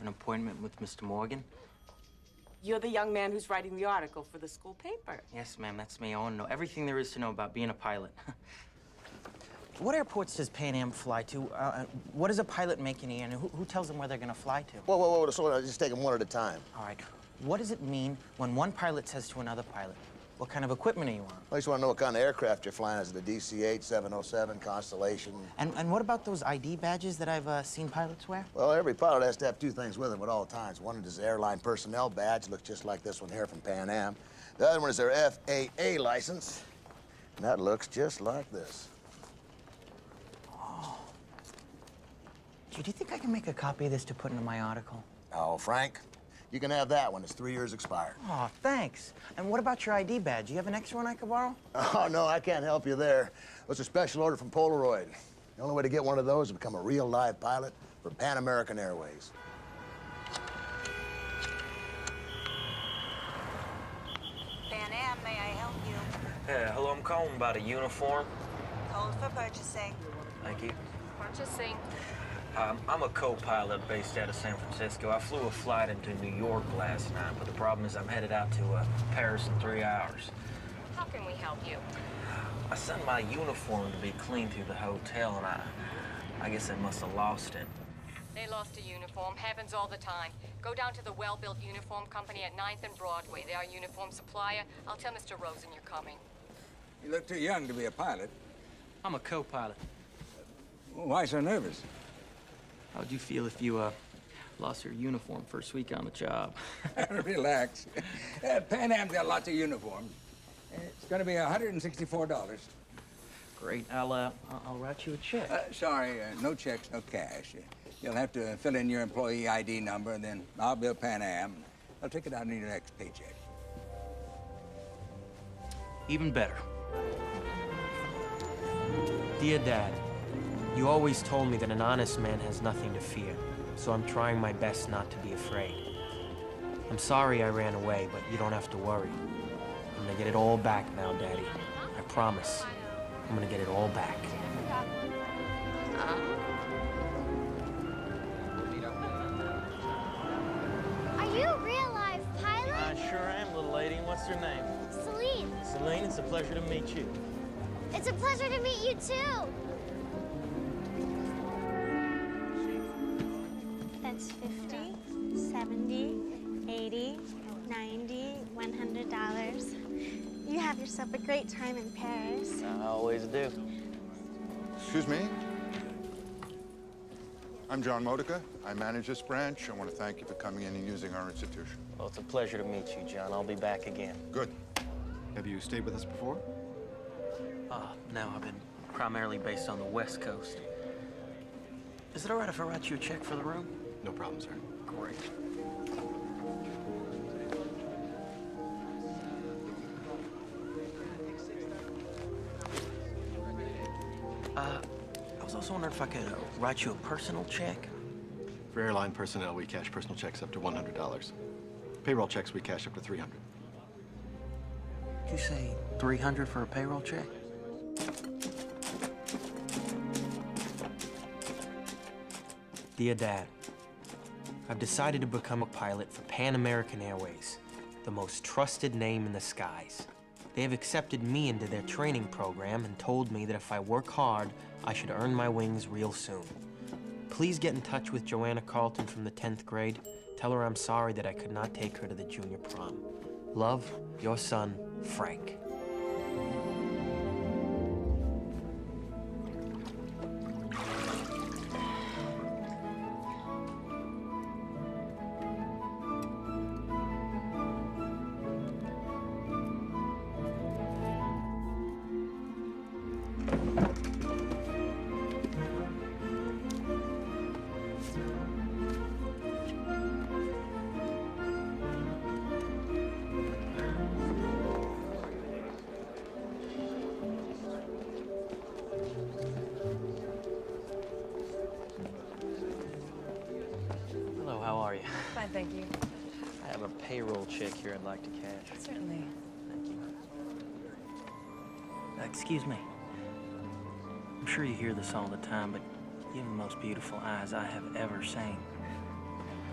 have an appointment with Mr. Morgan. You're the young man who's writing the article for the school paper. Yes, ma'am, that's me. I want to know everything there is to know about being a pilot. What airports does Pan Am fly to? What does a pilot make in here, and who tells them where they're going to fly to? Whoa, slow down. Just take them one at a time. All right. What does it mean when one pilot says to another pilot, what kind of equipment are you on? I just want to know what kind of aircraft you're flying. Is it a DC-8, 707, Constellation? And what about those ID badges that I've seen pilots wear? Well, every pilot has to have two things with him at all times. One is his airline personnel badge, looks just like this one here from Pan Am. The other one is their FAA license, and that looks just like this. Oh. Do you think I can make a copy of this to put into my article? Oh, Frank, you can have that one. It's 3 years expired. Oh, thanks. And what about your ID badge? You have an extra one I could borrow? Oh, no, I can't help you there. It's a special order from Polaroid. The only way to get one of those is to become a real live pilot for Pan American Airways. Pan Am, may I help you? Hello, I'm calling about a uniform. Hold for purchasing. Thank you. Purchasing. I'm a co-pilot based out of San Francisco. I flew a flight into New York last night, but the problem is I'm headed out to Paris in 3 hours. How can we help you? I sent my uniform to be cleaned through the hotel, and I guess they must have lost it. They lost a uniform. Happens all the time. Go down to the Well-Built Uniform Company at 9th and Broadway. They are uniform supplier. I'll tell Mr. Rosen you're coming. You look too young to be a pilot. I'm a co-pilot. Why so nervous? How'd you feel if you, lost your uniform first week on the job? Relax. Pan Am's got lots of uniforms. It's gonna be $164. Great. I'll write you a check. Sorry, no checks, no cash. You'll have to fill in your employee ID number, and then I'll bill Pan Am. I'll take it out in your next paycheck. Even better. Dear Dad, you always told me that an honest man has nothing to fear, so I'm trying my best not to be afraid. I'm sorry I ran away, but you don't have to worry. I'm gonna get it all back now, Daddy. I promise. I'm gonna get it all back. Are you a real live pilot? I sure am, little lady. What's your name? Celine. Celine, it's a pleasure to meet you. It's a pleasure to meet you too. That's 50, 70, 80, 90, $100. You have yourself a great time in Paris. I always do. Excuse me? I'm John Modica. I manage this branch. I want to thank you for coming in and using our institution. Well, it's a pleasure to meet you, John. I'll be back again. Good. Have you stayed with us before? No, I've been primarily based on the West Coast. Is it all right if I write you a check for the room? No problem, sir. Great. I was also wondering if I could write you a personal check. For airline personnel, we cash personal checks up to $100. Payroll checks, we cash up to $300. Did you say $300 for a payroll check? Dear Dad, I've decided to become a pilot for Pan American Airways, the most trusted name in the skies. They have accepted me into their training program and told me that if I work hard, I should earn my wings real soon. Please get in touch with Joanna Carlton from the 10th grade. Tell her I'm sorry that I could not take her to the junior prom. Love, your son, Frank. Hello, how are you? Fine, thank you. I have a payroll check here I'd like to cash. Certainly. Thank you. Excuse me. I'm sure you hear this all the time, but you have the most beautiful eyes I have ever seen.